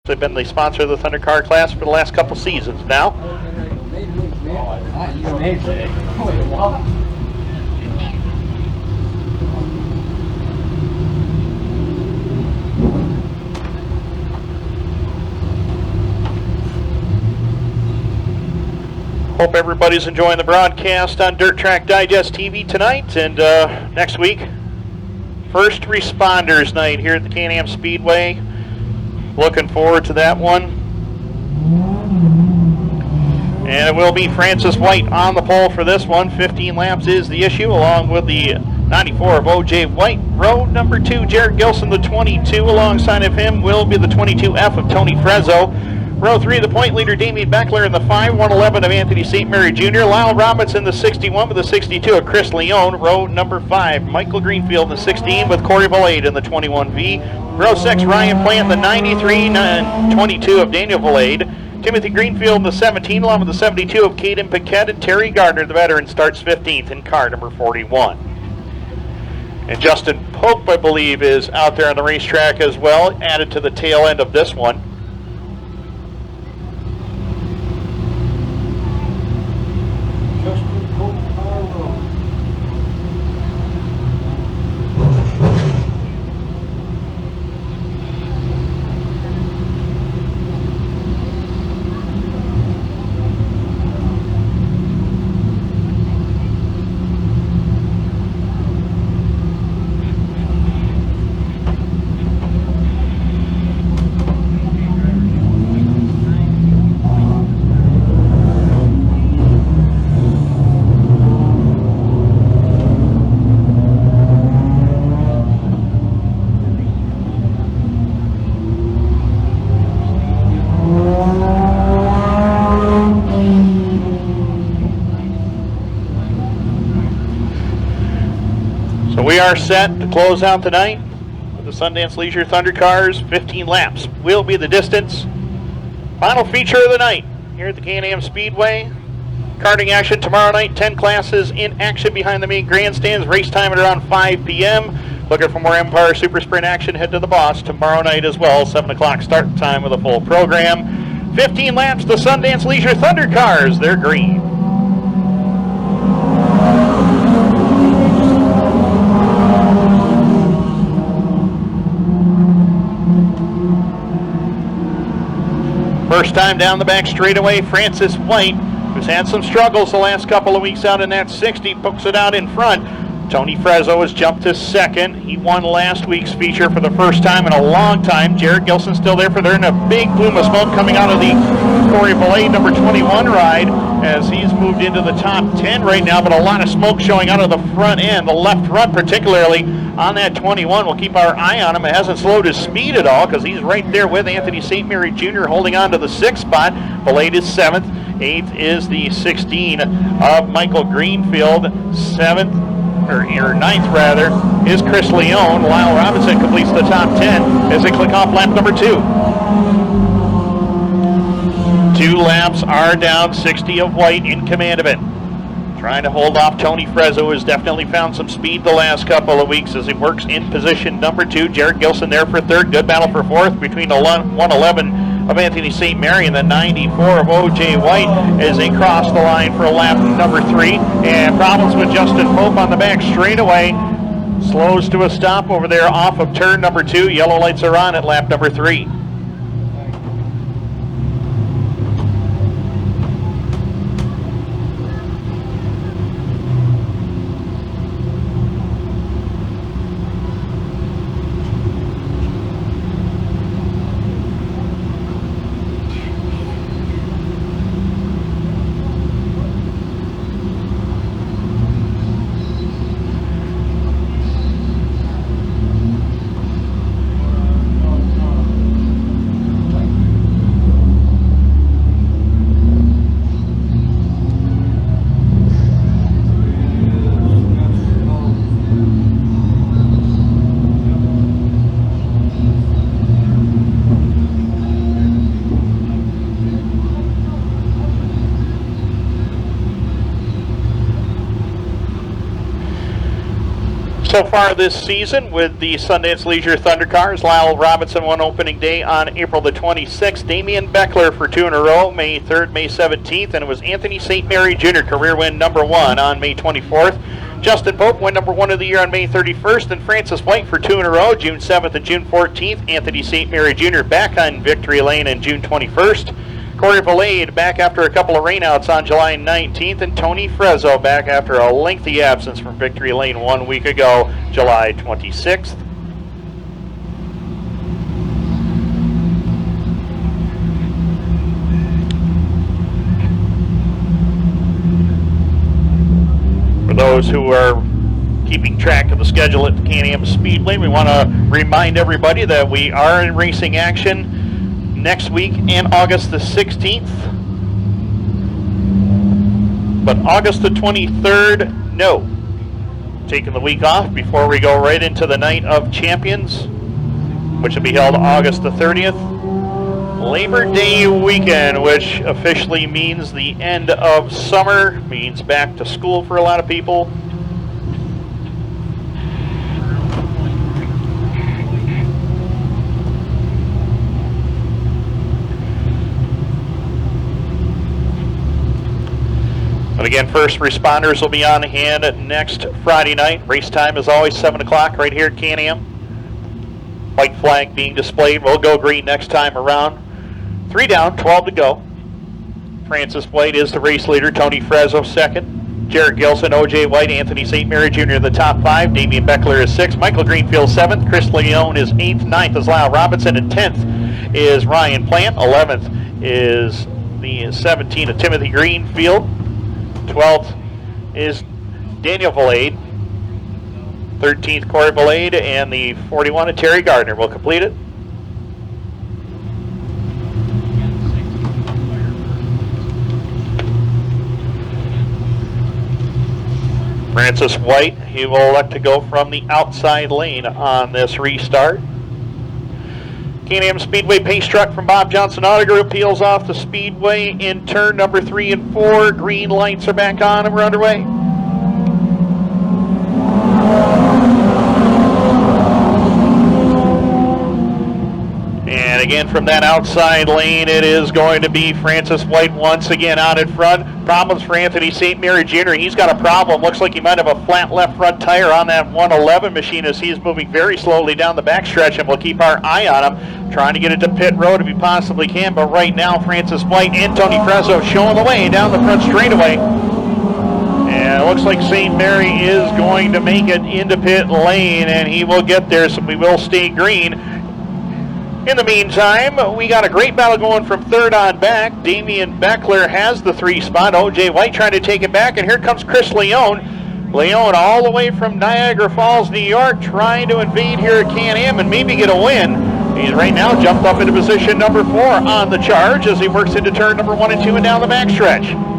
They've been the sponsor of the Thundercar class for the last couple seasons now. Hope everybody's enjoying the broadcast on Dirt Track Digest TV tonight and next week. First Responders Night here at the Can-Am Speedway. Looking forward to that one. And it will be Francis White on the pole for this one. 15 laps is the issue, along with the 94 of O.J. White. Row number 2, Jared Gilson, the 22. Alongside of him will be the 22F of Tony Frezzo. Row 3, the point leader, Damien Bechler in the 5-111 of Anthony St. Mary Jr. Lyle Robinson, the 61 with the 62 of Chris Leone. Row number 5, Michael Greenfield in the 16 with Corey Valade in the 21V. Row 6, Ryan Plante, the 93 and 22 of Daniel Valade. Timothy Greenfield in the 17, along with the 72 of Kayden Paquette, and Terry Gardner, the veteran, starts 15th in car number 41. And Justin Pope, I believe, is out there on the racetrack as well, added to the tail end of this one. So we are set to close out tonight with the Sundance Leisure Thundercars. 15 laps will be the distance. Final feature of the night here at the Can-Am Speedway. Karting action tomorrow night. 10 classes in action behind the main grandstands. Race time at around 5 p.m. Looking for more Empire Super Sprint action, head to the Boss tomorrow night as well. 7 o'clock start time with a full program. 15 laps, the Sundance Leisure Thundercars. They're green. First time down the back straightaway, Francis White, who's had some struggles the last couple of weeks out in that 60, pokes it out in front. Tony Frezzo has jumped to second. He won last week's feature for the first time in a long time. Jared Gilson still there for there, and a big plume of smoke coming out of the Corey Valade number 21 ride as he's moved into the top 10 right now, but a lot of smoke showing out of the front end, the left front particularly on that 21. We'll keep our eye on him. It hasn't slowed his speed at all because he's right there with Anthony St. Mary Jr. holding on to the 6th spot. Valade is 7th. 8th is the 16 of Michael Greenfield. 9th rather, is Chris Leone. Lyle Robinson completes the top 10 as they click off lap number 2. 2 laps are down, 60 of White in command of it. Trying to hold off Tony Frezzo, who has definitely found some speed the last couple of weeks as he works in position number 2. Jared Gilson there for 3rd. Good battle for 4th between the 111 of Anthony St. Mary and the 94 of O.J. White as they cross the line for lap number 3. And problems with Justin Pope on the back straightaway. Slows to a stop over there off of turn number 2. Yellow lights are on at lap number 3. So far this season with the Sundance Leisure Thundercars, Lyle Robinson won opening day on April the 26th. Damien Bechler for 2 in a row, May 3rd, May 17th. And it was Anthony St. Mary Jr. career win number 1 on May 24th. Justin Pope win number 1 of the year on May 31st. And Francis White for 2 in a row, June 7th and June 14th. Anthony St. Mary Jr. back on victory lane in June 21st. Corey Valade back after a couple of rainouts on July 19th, and Tony Frezzo back after a lengthy absence from victory lane 1 week ago, July 26th. For those who are keeping track of the schedule at the Can-Am Speedway, we want to remind everybody that we are in racing action next week and August the 16th. But August the 23rd, no. Taking the week off before we go right into the Night of Champions, which will be held August the 30th. Labor Day weekend, which officially means the end of summer, means back to school for a lot of people. But again, first responders will be on hand next Friday night. Race time is always 7 o'clock right here at Can-Am. White flag being displayed. We'll go green next time around. 3 down, 12 to go. Francis White is the race leader. Tony Frezzo second. Jared Gilson, O.J. White, Anthony St. Mary Jr. in the top 5. Damien Bechler is 6th. Michael Greenfield 7th. Chris Leone is 8th. 9th is Lyle Robinson. And 10th is Ryan Plante. 11th is the 17 of Timothy Greenfield. 12th is Daniel Valade. 13th, Corey Valade, and the 41 of Terry Gardner will complete it. Francis White, he will elect to go from the outside lane on this restart. Can-Am Speedway pace truck from Bob Johnson Auto Group peels off the speedway in turn number 3 and 4. Green lights are back on and we're underway. And again from that outside lane, it is going to be Francis White once again out in front. Problems for Anthony St. Mary Jr. He's got a problem. Looks like he might have a flat left front tire on that 111 machine as he's moving very slowly down the backstretch, and we'll keep our eye on him, trying to get it to pit road if he possibly can. But right now, Francis White and Tony Frezzo showing the way down the front straightaway. And it looks like St. Mary is going to make it into pit lane, and he will get there, so we will stay green. In the meantime, we got a great battle going from third on back. Damien Bechler has the 3 spot. O.J. White trying to take it back, and here comes Chris Leone. Leone all the way from Niagara Falls, New York, trying to invade here at Can-Am and maybe get a win. He's right now jumped up into position number 4 on the charge as he works into turn number 1 and 2 and down the backstretch.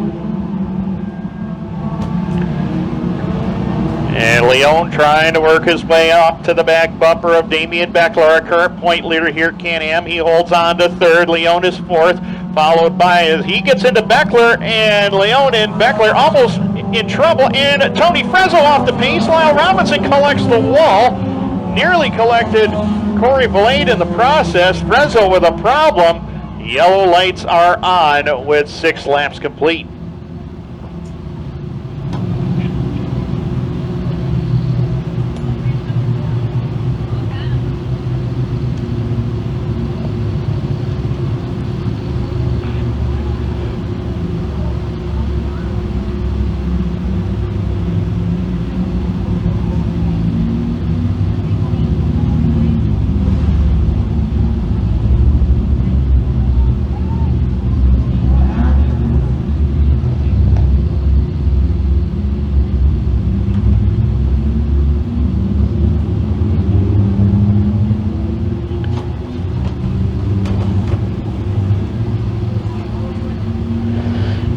And Leone trying to work his way up to the back bumper of Damien Bechler, our current point leader here at Can-Am. He holds on to 3rd. Leone is 4th, followed by, as he gets into Bechler, and Leone and Bechler almost in trouble. And Tony Frezzo off the pace. Lyle Robinson collects the wall. Nearly collected Corey Valade in the process. Frezzo with a problem. Yellow lights are on with 6 laps complete.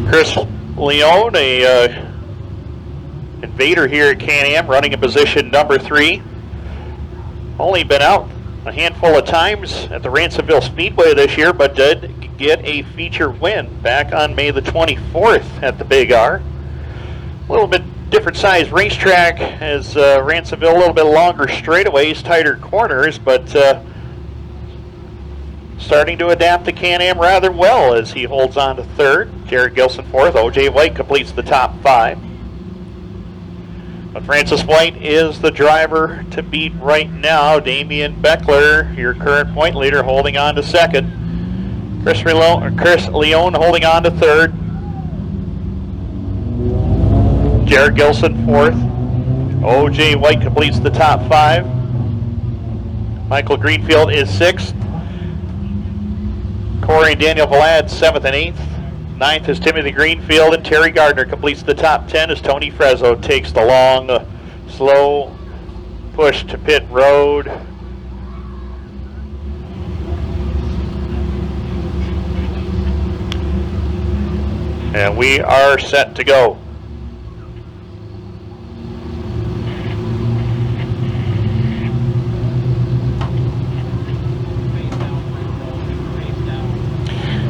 Chris Leone, a Invader here at Can-Am, running in position number 3. Only been out a handful of times at the Ransomville Speedway this year, but did get a feature win back on May the 24th at the Big R. A little bit different size racetrack as Ransomville, a little bit longer straightaways, tighter corners, but starting to adapt to Can-Am rather well as he holds on to third. Jared Gilson fourth. O.J. White completes the top 5. But Francis White is the driver to beat right now. Damien Bechler, your current point leader, holding on to second. Chris Leone holding on to third. Jared Gilson fourth. O.J. White completes the top 5. Michael Greenfield is 6th. Corey and Daniel Valade 7th and 8th. 9th is Timothy Greenfield, and Terry Gardner completes the top 10 as Tony Frezzo takes the long, slow push to pit road. And we are set to go.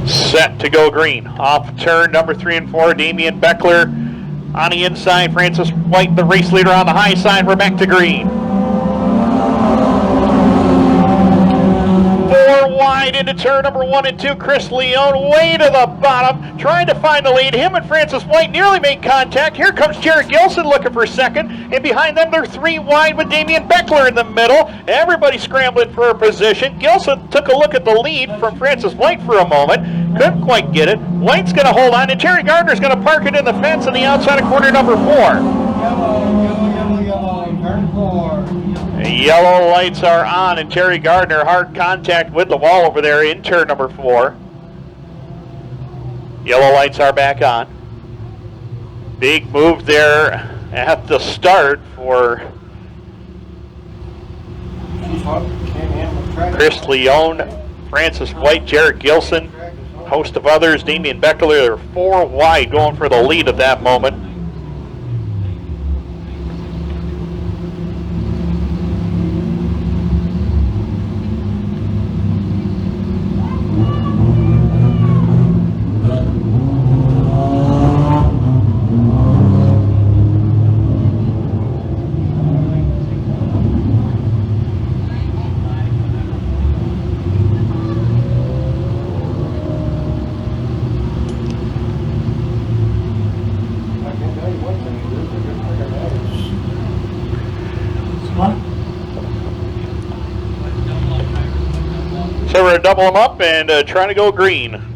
Set to go green. Off turn number 3 and 4, Damien Bechler on the inside. Francis White, the race leader, on the high side. We're back to green. 4 wide into turn number 1 and 2. Chris Leone way to the bottom, trying to find the lead. Him and Francis White nearly make contact. Here comes Jared Gilson looking for second, and behind them they're 3 wide with Damien Bechler in the middle. Everybody scrambling for a position. Gilson took a look at the lead from Francis White for a moment. Couldn't quite get it. White's going to hold on, and Terry Gardner's going to park it in the fence on the outside of corner number 4. Yellow, turn 4. Yellow lights are on, and Terry Gardner hard contact with the wall over there in turn number 4. Yellow lights are back on. Big move there at the start for Chris Leone, Francis White, Jared Gilson, host of others, Damien Bechler. They're 4 wide going for the lead at that moment. So we're going to double them up and trying to go green.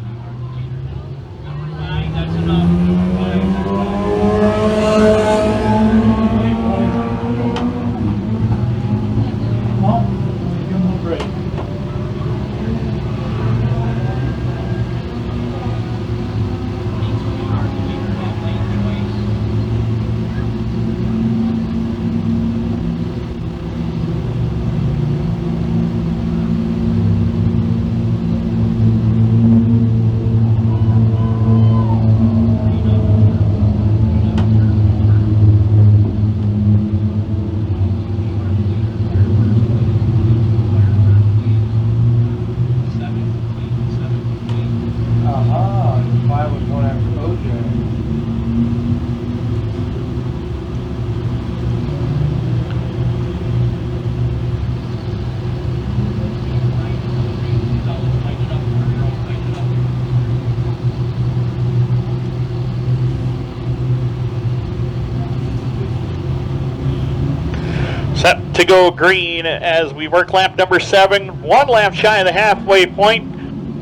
Set to go green as we work lap number 7. 1 lap shy of the halfway point.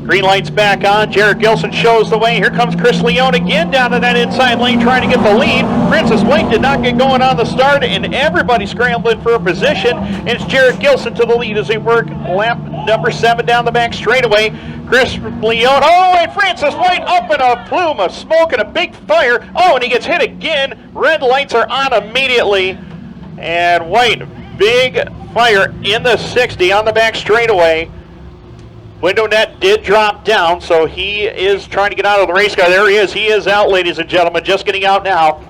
Green lights back on. Jared Gilson shows the way. Here comes Chris Leone again down to that inside lane trying to get the lead. Francis White did not get going on the start, and everybody scrambling for a position. And it's Jared Gilson to the lead as they work lap number 7 down the back straightaway. Chris Leone, oh, and Francis White up in a plume of smoke and a big fire. Oh, and he gets hit again. Red lights are on immediately. And White, big fire in the 60 on the back straightaway. Window net did drop down, so he is trying to get out of the race car. There he is. He is out, ladies and gentlemen, just getting out now.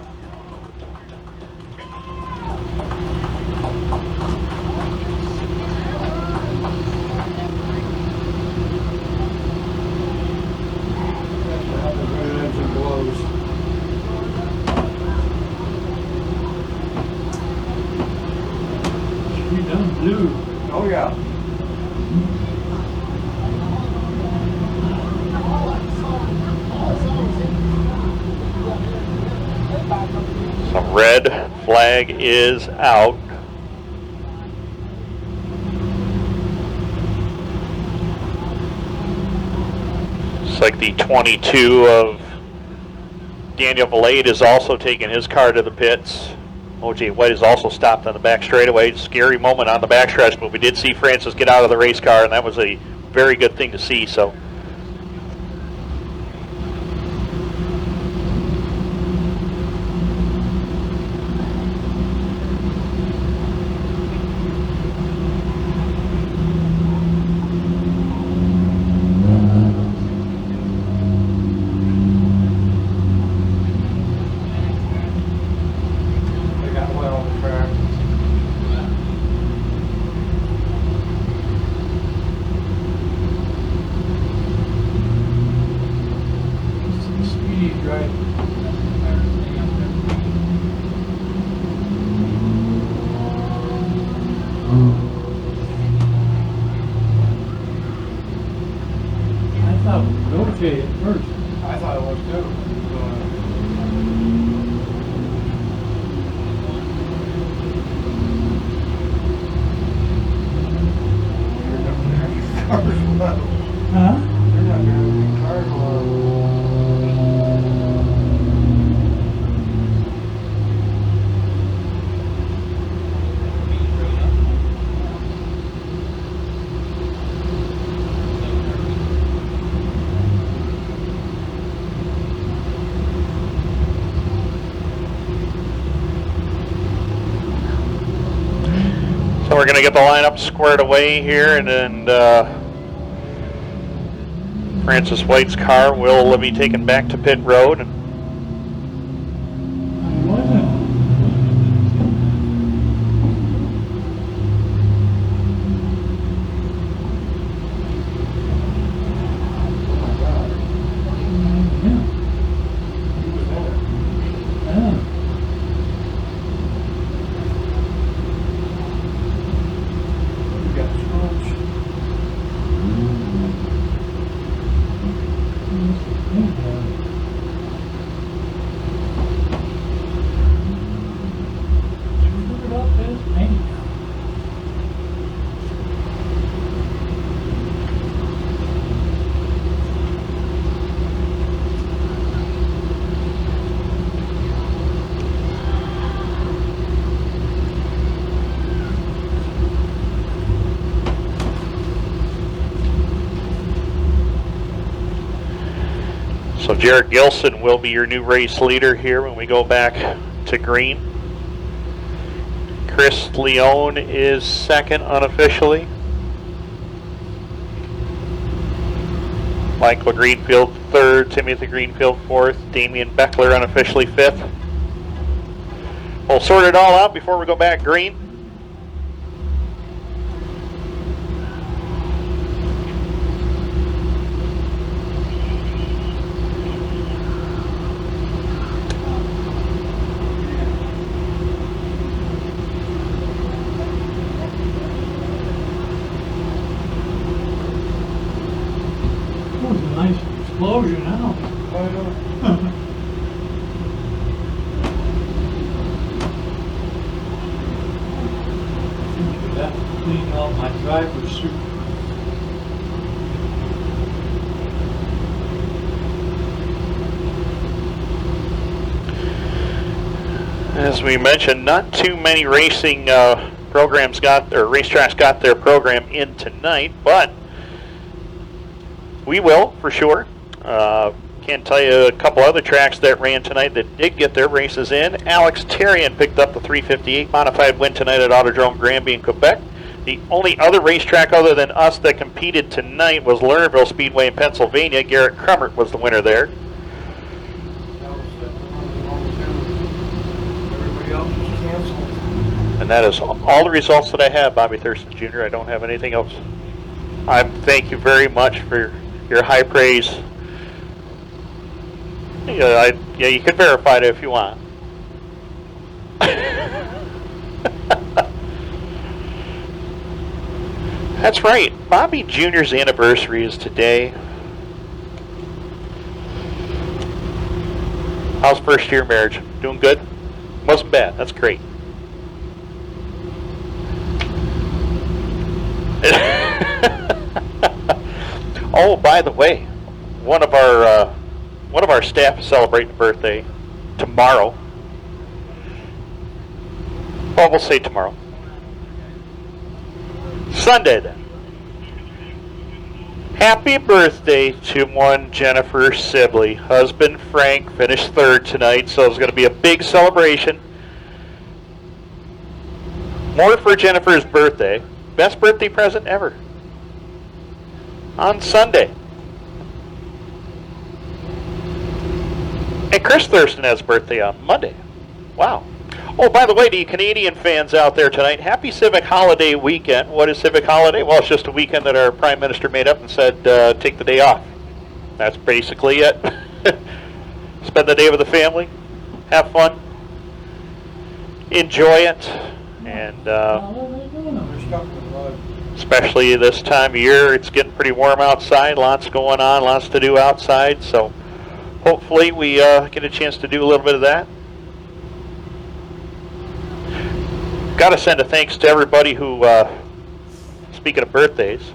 red flag is out. It's like the 22 of Daniel Valade is also taking his car to the pits. O.J. White is also stopped on the back straightaway. Scary moment on the backstretch, but we did see Francis get out of the race car, and that was a very good thing to see. So. So we're going to get the lineup squared away here, and then Francis White's car will be taken back to pit road. So Jared Gilson will be your new race leader here when we go back to green. Chris Leone is second unofficially. Michael Greenfield third, Timothy Greenfield fourth, Damien Bechler unofficially fifth. We'll sort it all out before we go back green. Explosion now. That clean out my driver's suit. As we mentioned, not too many racing programs racetracks got their program in tonight, but we will for sure. Can't tell you a couple other tracks that ran tonight that did get their races in. Alex Terrian picked up the 358 modified win tonight at Autodrome Granby in Quebec. The only other racetrack other than us that competed tonight was Lernerville Speedway in Pennsylvania. Garrett Crummert was the winner there. And that is all the results that I have, Bobby Thurston Jr. I don't have anything else. Thank you very much for your high praise. Yeah, you can verify it if you want. That's right. Bobby Jr.'s anniversary is today. How's first year marriage? Doing good? Wasn't bad. That's great. Oh, by the way, one of our staff is celebrating a birthday tomorrow. Well, we'll say tomorrow. Sunday then. Happy birthday to one Jennifer Sibley. Husband Frank finished third tonight, so it's going to be a big celebration. More for Jennifer's birthday. Best birthday present ever. On Sunday. And Chris Thurston has a birthday on Monday. Wow. Oh, by the way, to you Canadian fans out there tonight, happy Civic Holiday weekend. What is Civic Holiday? Well, it's just a weekend that our Prime Minister made up and said, take the day off. That's basically it. Spend the day with the family. Have fun. Enjoy it. And especially this time of year, it's getting pretty warm outside. Lots going on, lots to do outside. So hopefully we get a chance to do a little bit of that. Got to send a thanks to everybody who, speaking of birthdays,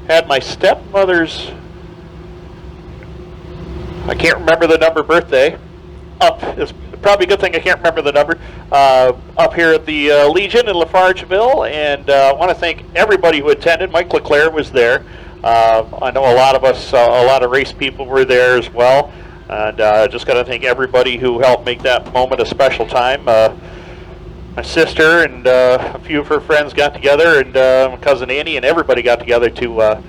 had my stepmother's, I can't remember the number, birthday, up. It's probably a good thing I can't remember the number, up here at the Legion in Lafargeville. And I want to thank everybody who attended. Mike Leclerc was there. I know a lot of us, a lot of race people were there as well. And just got to thank everybody who helped make that moment a special time. My sister and a few of her friends got together, and my cousin Annie, and everybody got together to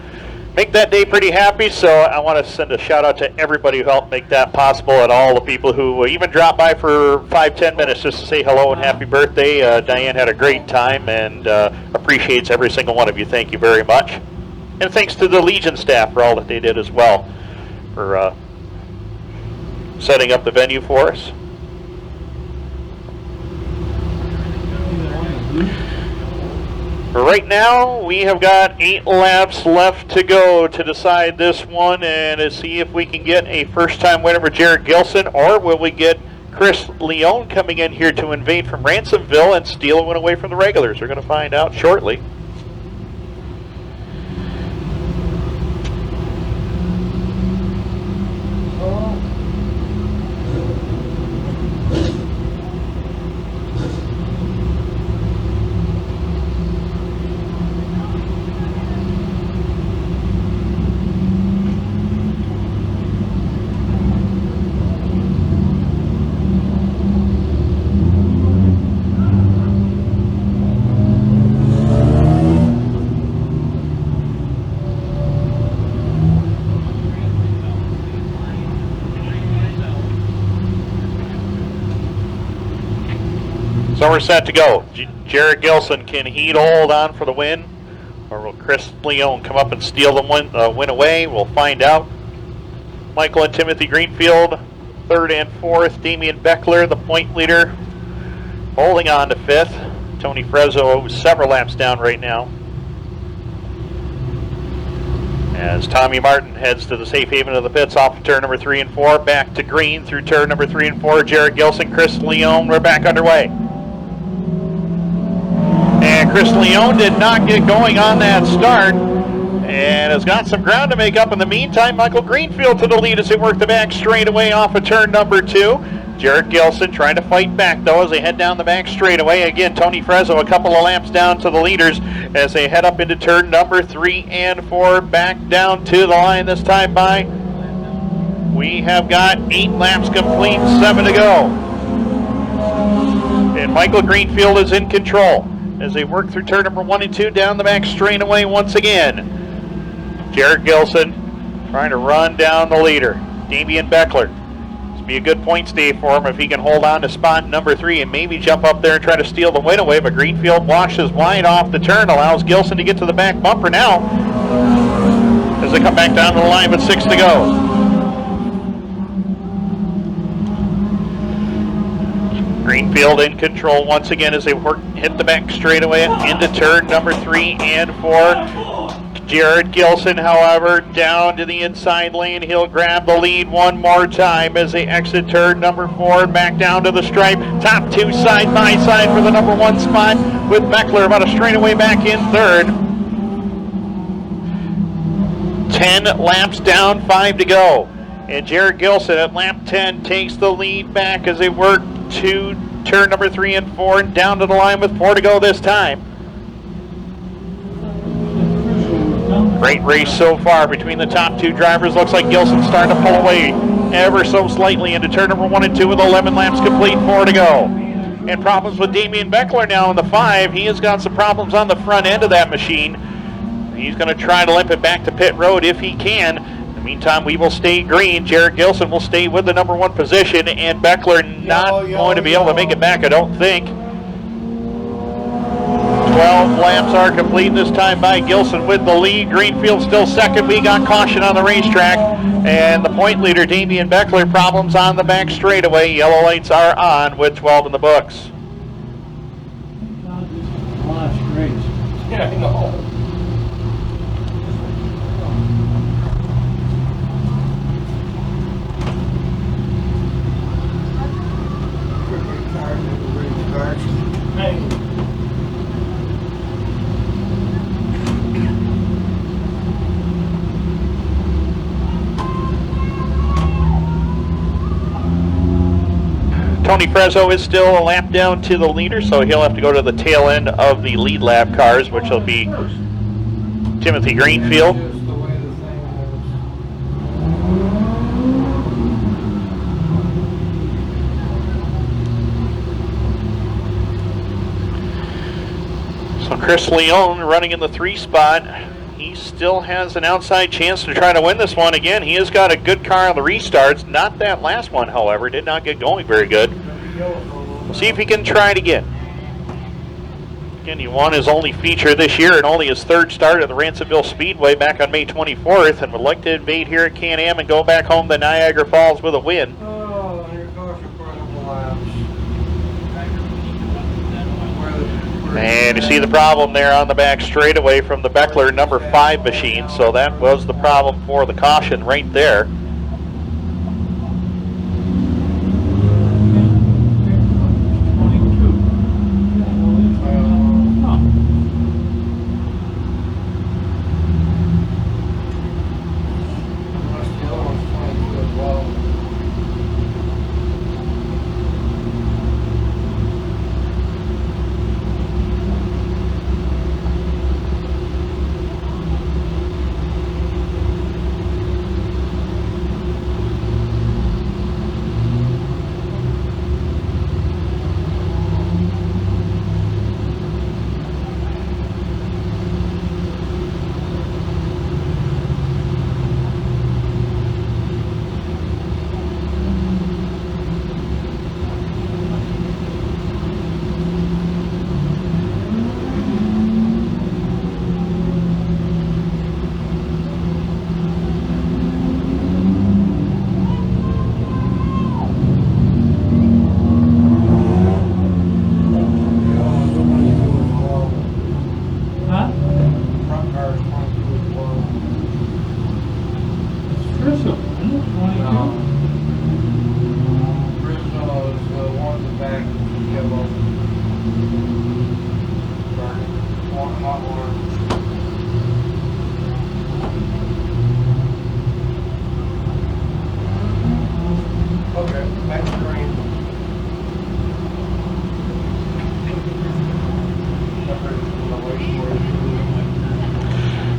make that day pretty happy. So I want to send a shout out to everybody who helped make that possible, and all the people who even dropped by for 5-10 minutes just to say hello and happy birthday. Diane had a great time and appreciates every single one of you. Thank you very much. And thanks to the Legion staff for all that they did as well, for setting up the venue for us. Right now, we have got 8 laps left to go to decide this one and to see if we can get a first-time winner for Jared Gilson, or will we get Chris Leone coming in here to invade from Ransomville and steal a win away from the regulars. We're going to find out shortly. So we're set to go. Jared Gilson, can he hold on for the win? Or will Chris Leone come up and steal the win away? We'll find out. Michael and Timothy Greenfield, 3rd and 4th. Damien Bechler, the point leader, holding on to 5th. Tony Frezzo several laps down right now. As Tommy Martin heads to the safe haven of the pits off of turn number 3 and 4. Back to green through turn number 3 and 4. Jared Gilson, Chris Leone, we're back underway. And Chris Leone did not get going on that start and has got some ground to make up. In the meantime, Michael Greenfield to the lead as they work the back straightaway off of turn number 2. Jared Gilson trying to fight back, though, as they head down the back straightaway. Again, Tony Frezzo a couple of laps down to the leaders as they head up into turn number 3 and 4. Back down to the line this time by. We have got 8 laps complete, 7 to go. And Michael Greenfield is in control as they work through turn number 1 and 2 down the back straightaway once again. Jared Gilson trying to run down the leader. Damien Bechler. This will be a good points day for him if he can hold on to spot number 3 and maybe jump up there and try to steal the win away. But Greenfield washes wide off the turn, allows Gilson to get to the back bumper now as they come back down to the line with 6 to go. Greenfield in control once again as they hit the back straightaway into turn number 3 and 4. Jared Gilson, however, down to the inside lane. He'll grab the lead one more time as they exit turn number 4, back down to the stripe. Top 2 side by side for the number 1 spot, with Bechler about a straightaway back in third. 10 laps down, 5 to go. And Jared Gilson at lap 10 takes the lead back as they work to turn number 3 and 4, and down to the line with 4 to go this time. Great race so far between the top 2 drivers. Looks like Gilson's starting to pull away ever so slightly into turn number 1 and 2 with 11 laps complete, 4 to go. And problems with Damien Bechler now in the 5. He has got some problems on the front end of that machine. He's going to try to limp it back to pit road if he can. In the meantime, we will stay green. Jared Gilson will stay with the number 1 position, and Bechler not going to be able to make it back, I don't think. 12 laps are complete this time by Gilson with the lead. Greenfield still second. We got caution on the racetrack. And the point leader, Damien Bechler, problems on the back straightaway. Yellow lights are on with 12 in the books. Last race. Yeah, I know. Tony Frezzo is still a lap down to the leader, so he'll have to go to the tail end of the lead lap cars, which will be Timothy Greenfield. So Chris Leone running in the 3 spot. He still has an outside chance to try to win this one. Again, he has got a good car on the restarts. Not that last one, however. Did not get going very good. We'll see if he can try it again. Again, he won his only feature this year and only his 3rd start at the Ransomville Speedway back on May 24th, and would like to invade here at Can-Am and go back home to Niagara Falls with a win. Oh, here goes your portable laps. And you see the problem there on the back straightaway from the Bechler number 5 machine, so that was the problem for the caution right there.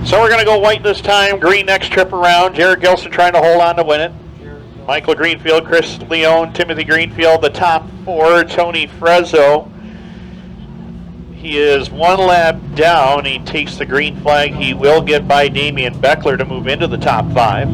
So we're going to go white this time, green next trip around. Jared Gilson trying to hold on to win it. Michael Greenfield, Chris Leone, Timothy Greenfield, the top 4. Tony Frezzo, he is 1 lap down. He takes the green flag. He will get by Damien Bechler to move into the top 5.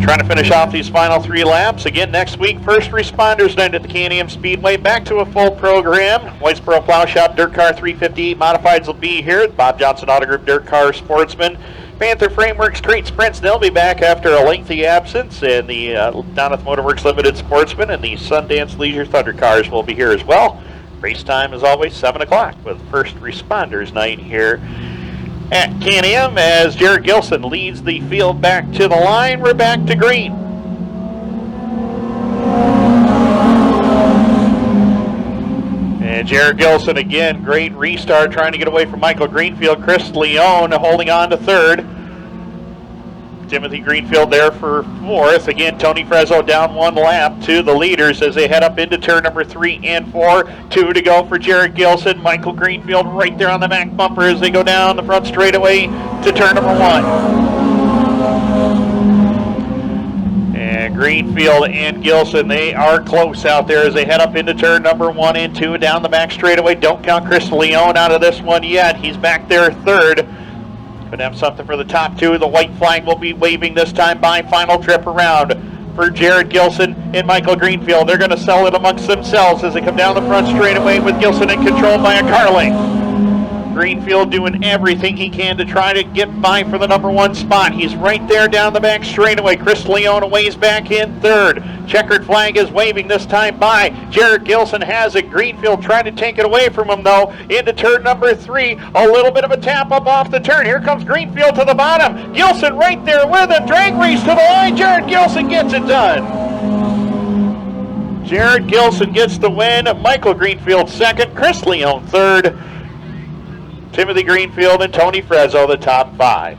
Trying to finish off these final 3 laps. Again, next week, first responders night at the Can-Am Speedway. Back to a full program. Whitesboro Plow Shop Dirt Car 358 Modifieds will be here. Bob Johnson Auto Group Dirt Car Sportsman. Panther Frameworks Street Sprints, they'll be back after a lengthy absence, and the Doneth Motorworks Limited Sportsman and the Sundance Leisure Thundercars will be here as well. Race time, as always, 7 o'clock with First Responders Night here at Can-Am as Jared Gilson leads the field back to the line. We're back to green. And Jared Gilson again, great restart, trying to get away from Michael Greenfield. Chris Leone holding on to third. Timothy Greenfield there for fourth. Again, Tony Frezzo down 1 lap to the leaders as they head up into turn number 3 and 4. 2 to go for Jared Gilson. Michael Greenfield right there on the back bumper as they go down the front straightaway to turn number 1. And Greenfield and Gilson, they are close out there as they head up into turn number 1 and 2 down the back straightaway. Don't count Chris Leone out of this one yet. He's back there third. Could have something for the top 2. The white flag will be waving this time by. Final trip around for Jared Gilson and Michael Greenfield. They're going to sell it amongst themselves as they come down the front straightaway with Gilson in control by a car length. Greenfield doing everything he can to try to get by for the number 1 spot. He's right there down the back straightaway. Chris Leone ways back in third. Checkered flag is waving this time by. Jared Gilson has it. Greenfield trying to take it away from him though. Into turn number 3. A little bit of a tap up off the turn. Here comes Greenfield to the bottom. Gilson right there with him. Drag race to the line. Jared Gilson gets it done. Jared Gilson gets the win. Michael Greenfield second. Chris Leone third. Timothy Greenfield and Tony Frezzo the top 5.